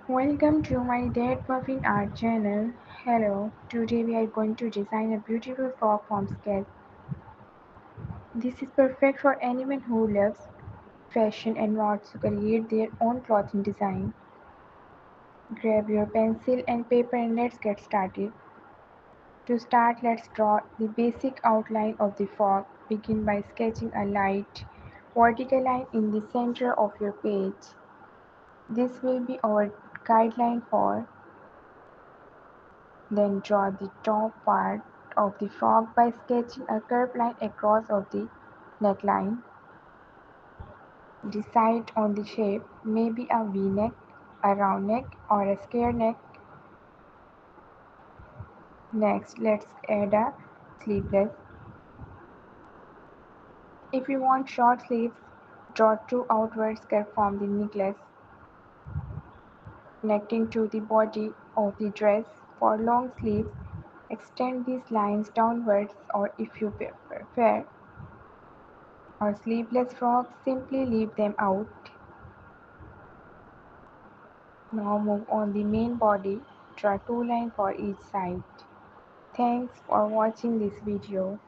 Welcome to my ThatMuffinART channel. Hello, today we are going to design a beautiful frog from sketch. This is perfect for anyone who loves fashion and wants to create their own clothing design. Grab your pencil and paper and let's get started. To start, let's draw the basic outline of the frog. Begin by sketching a light vertical line in the center of your page. This will be our guideline for. Then draw the top part of the frog by sketching a curved line across of the neckline. Decide on the shape, maybe a V-neck, a round neck, or a square neck. Next, let's add a sleeveless. If you want short sleeves, draw two outward curves from the necklace, connecting to the body of the dress. For long sleeves, extend these lines downwards, or if you prefer or sleeveless frocks, simply leave them out. Now move on the main body, draw two lines for each side. Thanks for watching this video.